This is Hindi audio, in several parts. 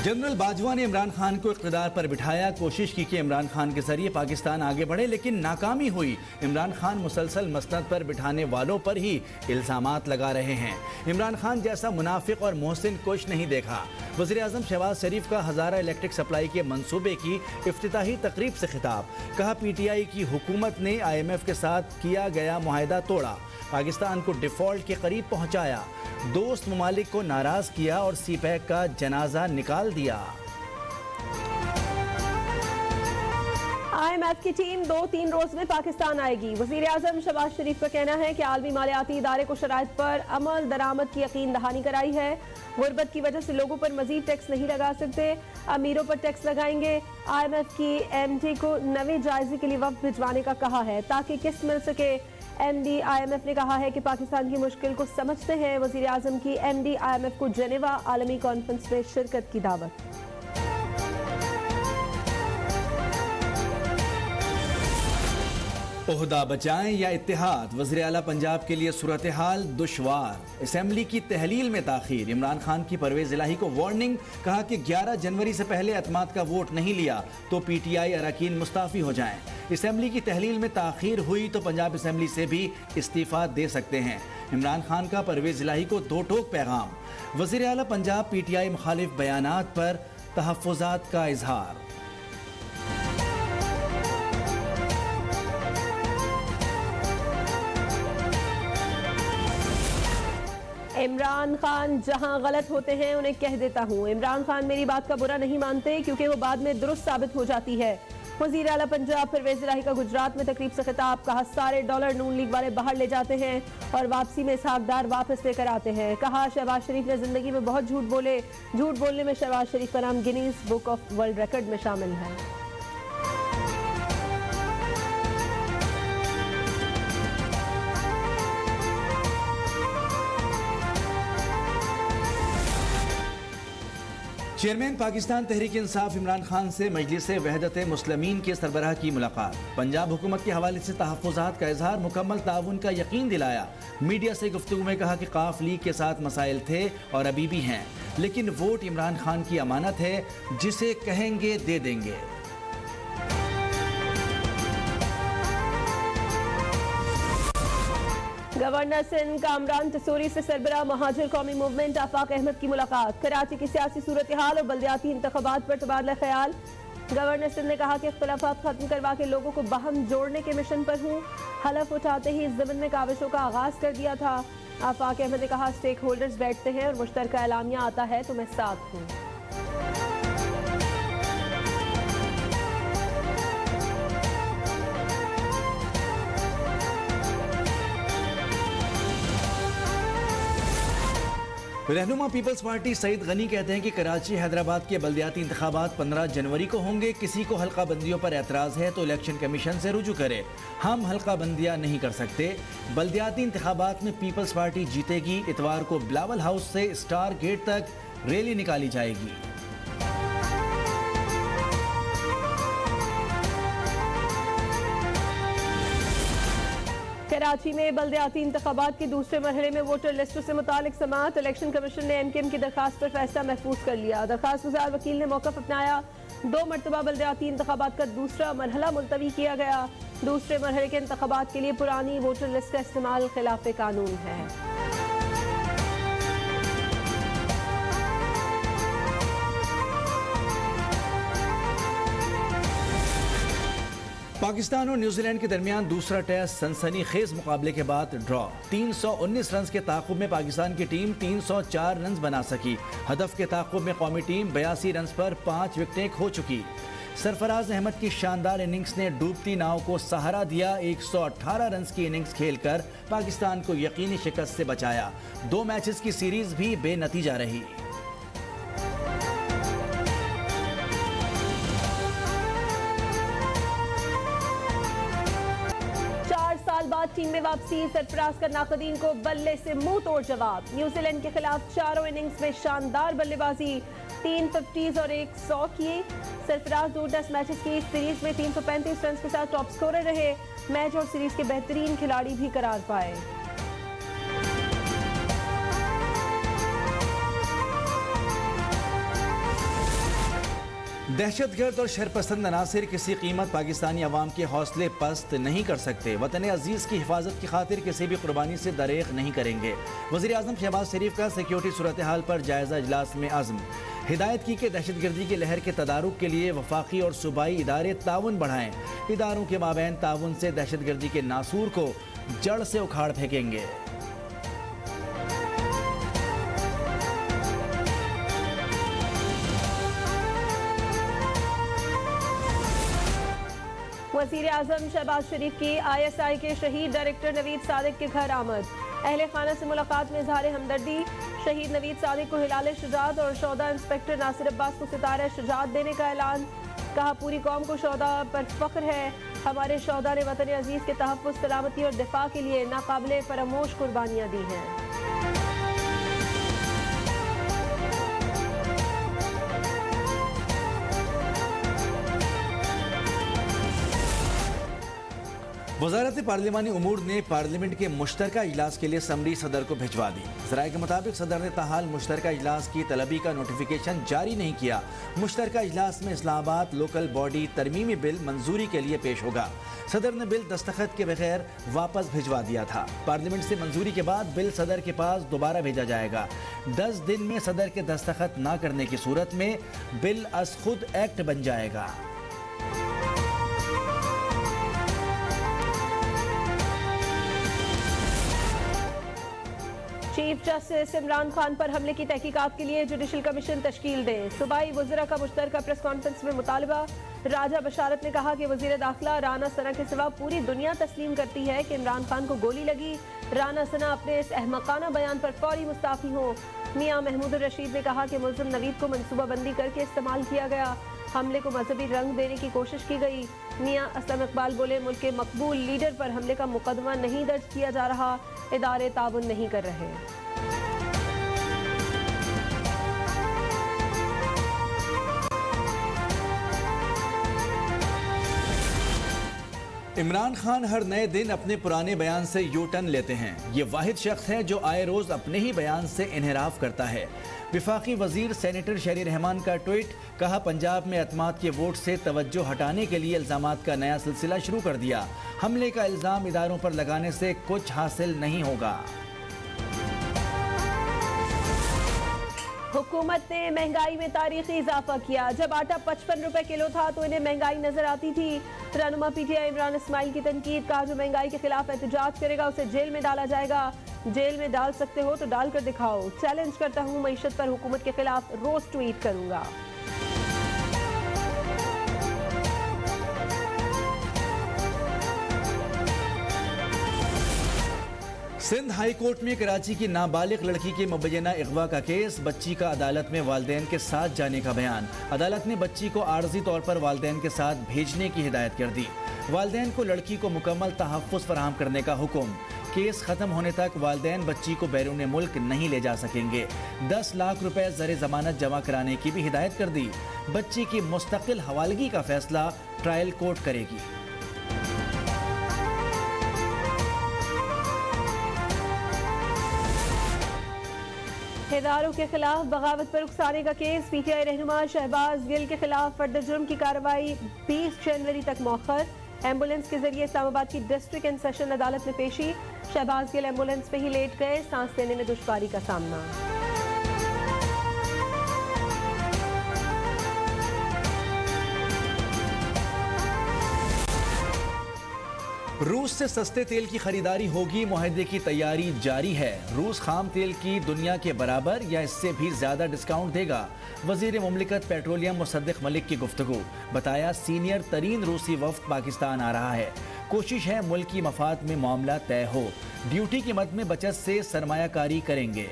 जनरल बाजवा ने इमरान खान को इक़्तिदार पर बिठाया। कोशिश की कि इमरान खान के जरिए पाकिस्तान आगे बढ़े, लेकिन नाकामी हुई। इमरान खान मुसलसल मसनद पर बिठाने वालों पर ही इल्ज़ामात लगा रहे हैं। इमरान खान जैसा मुनाफिक और मोहसिन कुछ नहीं देखा। वज़ीर-ए-आज़म शहबाज शरीफ का हज़ारा इलेक्ट्रिक सप्लाई के मंसूबे की इफ्तिताही तकरीब से खिताब। कहा, PTI की हुकूमत ने IMF के साथ किया गया मुआहदा तोड़ा, पाकिस्तान को डिफ़ॉल्ट के करीब पहुँचाया, दोस्त ममालिक को नाराज़ किया और CPEC का जनाजा निकाल दिया। IMF की टीम 2-3 रोज में पाकिस्तान आएगी। वज़ीर-ए-आज़म शहबाज शरीफ का कहना है कि आलमी मालियाती इदारे को शराइत पर अमल दरामद की यकीन दहानी कराई है। गुर्बत की वजह से लोगों पर मजीद टैक्स नहीं लगा सकते, अमीरों पर टैक्स लगाएंगे। IMF की MD को नए जायजे के लिए वक्त भिजवाने का कहा है ताकि किस्त मिल सके। MD IMF ने कहा है कि पाकिस्तान की मुश्किल को समझते हैं। वज़ीर-ए-आज़म की MD IMF को जेनेवा आलमी कॉन्फ्रेंस में शिरकत की दावत। ओहदा बचाएं या इत्तेहाद, वज़ीर आला पंजाब के लिए सूरत हाल दुश्वार। असेंबली की तहलील में ताखीर, इमरान खान की परवेज इलाही को वार्निंग। कहा कि 11 जनवरी से पहले एतमाद का वोट नहीं लिया तो PTI अरकान मुस्ताफ़ी हो जाएं। असेंबली की तहलील में ताखीर हुई तो पंजाब असेंबली से भी इस्तीफ़ा दे सकते हैं। इमरान खान का परवेज इलाही को दो टोक पैगाम। वज़ीर आला पंजाब PTI मुखालिफ बयानात पर तहफ़्फ़ुज़ात का इजहार। इमरान खान जहां गलत होते हैं उन्हें कह देता हूं। इमरान खान मेरी बात का बुरा नहीं मानते क्योंकि वो बाद में दुरुस्त साबित हो जाती है। वज़ीर आला पंजाब परवेज इलाही का गुजरात में तकरीब से खिताब। कहा, सारे डॉलर नून लीग वाले बाहर ले जाते हैं और वापसी में इसहाकदार वापस लेकर आते हैं। कहा, शहबाज शरीफ ने जिंदगी में बहुत झूठ बोले, झूठ बोलने में शहबाज शरीफ का नाम Guinness book of world record में शामिल है। चेयरमैन पाकिस्तान तहरीक इंसाफ इमरान खान से मजलिस वहदत मुस्लिमीन के सरबराह की मुलाकात। पंजाब हुकूमत के हवाले से तहफ़्फ़ुज़ात का इजहार, मुकम्मल ताउन का यकीन दिलाया। मीडिया से गुफ्तगू में कहा कि काफ लीग के साथ मसाइल थे और अभी भी हैं, लेकिन वोट इमरान खान की अमानत है, जिसे कहेंगे दे देंगे। गवर्नर सिंध कामरान तसूरी से सरबराह महाजिर कौमी मूवमेंट आफाक अहमद की मुलाकात। कराची की सियासी सूरत हाल और बल्दियाती इंतखाबात पर तबादला ख्याल। गवर्नर सिंध ने कहा कि इख्तिलाफात खत्म करवा के लोगों को बाहम जोड़ने के मिशन पर हूँ। हलफ उठाते ही इस ज़मीन में काविशों का आगाज कर दिया था। आफाक अहमद ने कहा, स्टेक होल्डर्स बैठते हैं और मुश्तरका एलामिया आता है तो मैं साथ हूँ। रहनुमा पीपल्स पार्टी सईद गनी कहते हैं कि कराची हैदराबाद के बल्दियाती इंतखाबात 15 जनवरी को होंगे। किसी को हल्का बंदियों पर एतराज़ है तो इलेक्शन कमीशन से रुजू करे, हम हल्का बंदियां नहीं कर सकते। बल्दियाती इंतखाबात में पीपल्स पार्टी जीतेगी। इतवार को बिलावल हाउस से स्टार गेट तक रैली निकाली जाएगी। कराची में बल्दियाती इंतखाबात के दूसरे मरहले में वोटर लिस्टों से मुतालिक समाअत। इलेक्शन कमीशन ने MKM की दरखास्त पर फैसला महफूज कर लिया। दरखास्त गुजार वकील ने मौक़िफ़ अपनाया। 2 मरतबा बल्दियाती इंतखाबात का दूसरा मरहला मुलतवी किया गया। दूसरे मरहले के इंतखाबात के लिए पुरानी वोटर लिस्ट का इस्तेमाल खिलाफ कानून है। पाकिस्तान और न्यूजीलैंड के दरमियान दूसरा टेस्ट सनसनीखेज मुकाबले के बाद ड्रॉ। 319 रन के ताक़ुब में पाकिस्तान की टीम 304 रन बना सकी। हदफ के ताक़ुब में कौमी टीम 82 रन पर 5 विकेटें खो चुकी। सरफराज अहमद की शानदार इनिंग्स ने डूबती नाव को सहारा दिया। 118 रन की इनिंग्स खेलकर पाकिस्तान को यकीनी शिकस्त से बचाया। 2 मैचेस की सीरीज भी बेनतीजा रही। बाद टीम में वापसी। सरफराज का नाकदीन को बल्ले से मुंह तोड़ जवाब। न्यूजीलैंड के खिलाफ चारों इनिंग्स में शानदार बल्लेबाजी, 3 50s और 1 100 किए। सरफराज 2 टेस्ट मैचेस की सीरीज में 335 रन के साथ टॉप स्कोरर रहे। मैच और सीरीज के बेहतरीन खिलाड़ी भी करार पाए। दहशतगर्द और शरपसंद अनासिर किसी कीमत पाकिस्तानी अवाम के हौसले पस्त नहीं कर सकते। वतन अजीज़ की हिफाजत की खातिर किसी भी कुर्बानी से दरेग नहीं करेंगे। वज़ीर आज़म शहबाज शरीफ का सिक्योरिटी सूरत हाल पर जायजा इजलास में अज़्म। हिदायत की कि दहशतगर्दी की लहर के तदारुक के लिए वफाकी और सूबाई इदारे ताउन बढ़ाएं। इदारों के माबैन ताउन से दहशतगर्दी के नासूर को जड़ से उखाड़ फेंकेंगे। वज़ीर आज़म शहबाज शरीफ की ISI के शहीद डायरेक्टर नवीद सादिक के घर आमद। अहले खाना से मुलाकात में इज़हार हमदर्दी। शहीद नवीद सादिक को हिलाल शुजात और शौदा इंस्पेक्टर नासिर अब्बास को सितारा शुजात देने का ऐलान। कहा, पूरी कौम को शौदा पर फख्र है। हमारे शौदा ने वतन अजीज़ के तहफ़्फ़ुज़, सलामती और दिफा के लिए नाकाबिले फरामोश कुर्बानियाँ दी हैं। वज़ारत पार्लिमानी उमूर ने पार्लियामेंट के मुश्तरका इजलास के लिए समरी सदर को भिजवा दी। ज़राए के मुताबिक सदर ने ताहाल मुश्तरका इजलास की तलबी का नोटिफिकेशन जारी नहीं किया। मुश्तरका इजलास में इस्लामाबाद लोकल बॉडी तरमीमी बिल मंजूरी के लिए पेश होगा। सदर ने बिल दस्तखत के बगैर वापस भिजवा दिया था। पार्लियामेंट से मंजूरी के बाद बिल सदर के पास दोबारा भेजा जाएगा। 10 दिन में सदर के दस्तखत न करने की सूरत में बिल अस खुद एक्ट बन जाएगा। चीफ जस्टिस इमरान खान पर हमले की तहकीकात के लिए जुडिशल कमीशन तश्कील दें। सूबाई वज़रा का मुश्तरका प्रेस कॉन्फ्रेंस में मुतालबा। राजा बशारत ने कहा कि वज़ीर दाखिला राना सना के सिवा पूरी दुनिया तस्लीम करती है कि इमरान खान को गोली लगी। राना सना अपने इस अहमकाना बयान पर फौरी मुस्ताफ़ी हों। मियाँ महमूद रशीद ने कहा कि मुल्ज़िम नवीद को मनसूबाबंदी करके इस्तेमाल किया गया। हमले को मजहबी रंग देने की कोशिश की गई। मियाँ असलम इकबाल बोले, मुल्क के मकबूल लीडर पर हमले का मुकदमा नहीं दर्ज किया जा रहा, इदारे ताउन नहीं कर रहे। इमरान खान हर नए दिन अपने पुराने बयान से यू टर्न लेते हैं। ये वाहिद शख्स है जो आए रोज अपने ही बयान से इन्हिराफ करता है। विफाकी वजीर सेनेटर शहरी रहमान का ट्वीट। कहा, पंजाब में अतमाद के वोट से तवज्जो हटाने के लिए इल्जामात का नया सिलसिला शुरू कर दिया। हमले का इल्जाम इदारों पर लगाने से कुछ हासिल नहीं होगा। हुकूमत ने महंगाई में तारीखी इजाफा किया। जब आटा 55 रुपए किलो था तो इन्हें महंगाई नजर आती थी। रहनुमा PTI इमरान इस्माइल की तनकीद। कहा, जो महंगाई के खिलाफ एहतजाज करेगा उसे जेल में डाला जाएगा। जेल में डाल सकते हो तो डाल कर दिखाओ। चैलेंज करता हूँ, मईशत पर हुकूमत के खिलाफ रोज ट्वीट करूंगा। सिंध हाई कोर्ट में कराची की नाबालिग लड़की के मुबैना अगवा का केस। बच्ची का अदालत में वालिदैन के साथ जाने का बयान। अदालत ने बच्ची को आर्जी तौर पर वालिदैन के साथ भेजने की हिदायत कर दी। वालिदैन को लड़की को मुकम्मल तहफ़्फ़ुज़ फराहम करने का हुक्म। केस खत्म होने तक वालिदैन बच्ची को बैरून मुल्क नहीं ले जा सकेंगे। 10 लाख रुपए ज़र जमानत जमा कराने की भी हिदायत कर दी। बच्ची की मुस्तकिल हवालगी का फैसला ट्रायल कोर्ट करेगी। इदारों के खिलाफ बगावत पर उकसाने का केस। PTI रहनुमा शहबाज गिल के खिलाफ फर्द जुर्म की कार्रवाई 20 जनवरी तक मौखर। एम्बुलेंस के जरिए इस्लामाबाद की डिस्ट्रिक्ट एंड सेशन अदालत में पेशी। शहबाज गिल एम्बुलेंस पे ही लेट गए, सांस लेने में दुश्वारी का सामना। रूस से सस्ते तेल की खरीदारी होगी। मुआहदे की तैयारी जारी है। रूस खाम तेल की दुनिया के बराबर या इससे भी ज्यादा डिस्काउंट देगा। वजीर मुमलिकत पेट्रोलियम मुसद्दिक मलिक की गुफ्तगू। बताया, सीनियर तरीन रूसी वफ्द पाकिस्तान आ रहा है। कोशिश है मुल्क की मफाद में मामला तय हो। ड्यूटी की मद में बचत से सरमायाकारी करेंगे।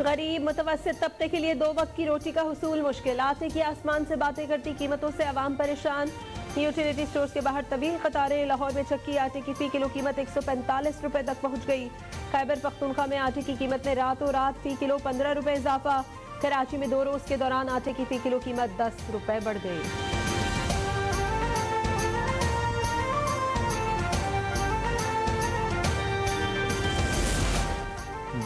गरीब मुतवस्सित तबके के लिए 2 वक्त की रोटी का हुसूल मुश्किल। आटे की आसमान से बातें करती कीमतों से आवाम परेशान। यूटिलिटी स्टोर्स के बाहर तवील कतारें। लाहौर में चक्की आटे की फी किलो कीमत 145 रुपए तक पहुंच गई। खैबर पख्तूनख्वा में आटे की कीमत में रातों रात फी किलो 15 रुपए इजाफा। कराची में 2 रोज के दौरान आटे की फी किलो कीमत 10 रुपए बढ़ गई।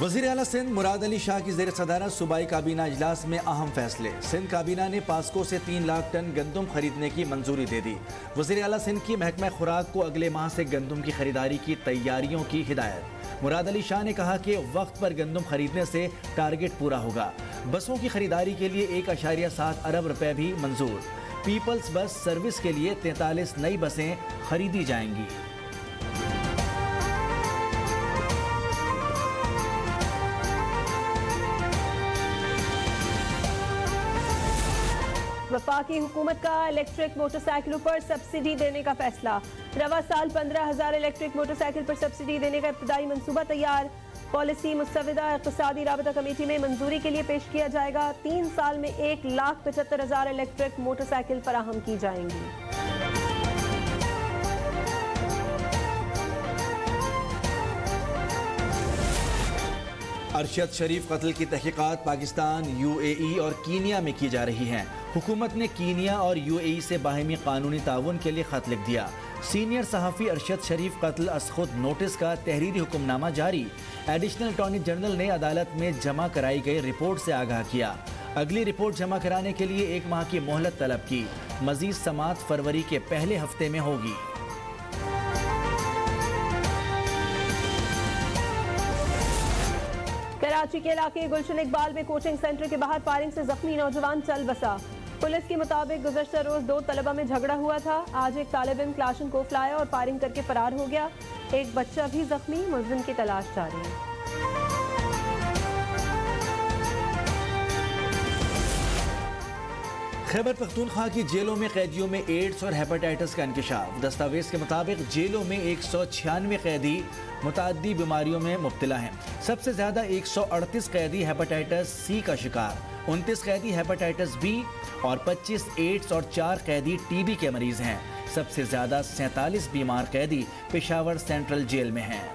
वज़ीर आला सिंध मुराद अली शाह की ज़ेर सदारत सूबाई काबीना इजलास में अहम फैसले। सिंध काबीना ने पास्को से 3 लाख टन गंदम खरीदने की मंजूरी दे दी। वज़ीर आला सिंध की महकमा खुराक को अगले माह से गंदम की खरीदारी की तैयारियों की हिदायत। मुराद अली शाह ने कहा कि वक्त पर गंदम खरीदने से टारगेट पूरा होगा। बसों की खरीदारी के लिए 1.7 अरब रुपए भी मंजूर। पीपल्स बस सर्विस के लिए 43 नई बसें खरीदी जाएंगी। वफाकी हुकूमत का इलेक्ट्रिक मोटरसाइकिलों पर सब्सिडी देने का फैसला। रवा साल 15,000 इलेक्ट्रिक मोटरसाइकिल पर सब्सिडी देने का इब्तदाई मंसूबा तैयार। पॉलिसी मुस्तविदा इक़्तिसादी राबता कमेटी में मंजूरी के लिए पेश किया जाएगा। 3 साल में 1,75,000 इलेक्ट्रिक मोटरसाइकिल फराहम की जाएंगी। अरशद शरीफ कत्ल की तहकीकात पाकिस्तान, UAE और कीनिया में की जा रही हैं। हुकूमत ने कीनिया और UAE से बाहिमी कानूनी ताउन के लिए खत लिख दिया। सीनियर सहाफ़ी अरशद शरीफ कत्ल अस खुद नोटिस का तहरीरी हुक्मनामा जारी। एडिशनल अटॉर्नी जनरल ने अदालत में जमा कराई गई रिपोर्ट से आगाह किया। अगली रिपोर्ट जमा कराने के लिए 1 माह की मोहलत तलब की। मजीद समाअत फरवरी के पहले हफ्ते में होगी। कराची के इलाके गुलशन इकबाल में कोचिंग सेंटर के बाहर फायरिंग से जख्मी नौजवान चल बसा। पुलिस के मुताबिक गुज़श्ता रोज 2 तलबा में झगड़ा हुआ था। आज एक तालिब इल्म क्लाशनकोफ लाया और फायरिंग करके फरार हो गया। एक बच्चा भी जख्मी, मुलजिम की तलाश जारी है। खैबर पख्तूनख्वा की जेलों में कैदियों में एड्स और हेपेटाइटिस का इंकशाफ। दस्तावेज के मुताबिक जेलों में 196 कैदी मुताद्दी बीमारियों में मुब्तला हैं। सबसे ज्यादा 138 कैदी हेपेटाइटिस C का शिकार, 29 कैदी हेपेटाइटिस B और 25 एड्स और 4 कैदी TB के मरीज हैं। सबसे ज्यादा 47 बीमार कैदी पेशावर सेंट्रल जेल में हैं।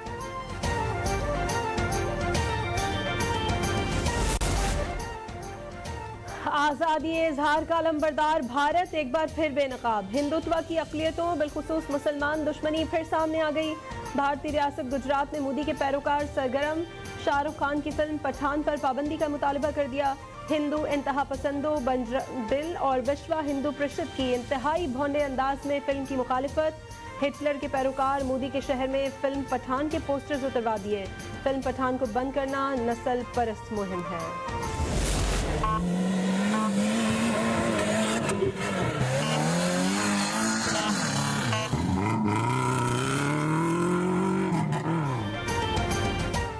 आज़ादी इजहार का अलंबरदार भारत एक बार फिर बेनकाब। हिंदुत्व की अक़लियतों बिलखुसूस मुसलमान दुश्मनी फिर सामने आ गई। भारतीय रियासत गुजरात ने मोदी के पैरोकार सरगर्म शाहरुख खान की फिल्म पठान पर पाबंदी का मुतालबा कर दिया। हिंदू इंतहा पसंदों बजरंग और विश्व हिंदू परिषद की इंतहाई भौंडे अंदाज में फिल्म की मुखालिफत। हिटलर के पैरोकार मोदी के शहर में फिल्म पठान के पोस्टर्स उतरवा दिए। फिल्म पठान को बंद करना नस्ल परस्त मुहिम है।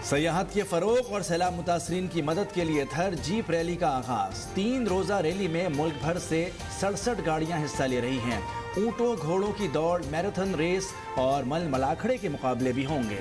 सयाहत के फरोग और सैलाब मुतासरीन की मदद के लिए थर जीप रैली का आगाज। 3 रोजा रैली में मुल्क भर से 67 गाड़ियां हिस्सा ले रही हैं। ऊंटों घोड़ों की दौड़, मैराथन रेस और मल मलाखड़े के मुकाबले भी होंगे।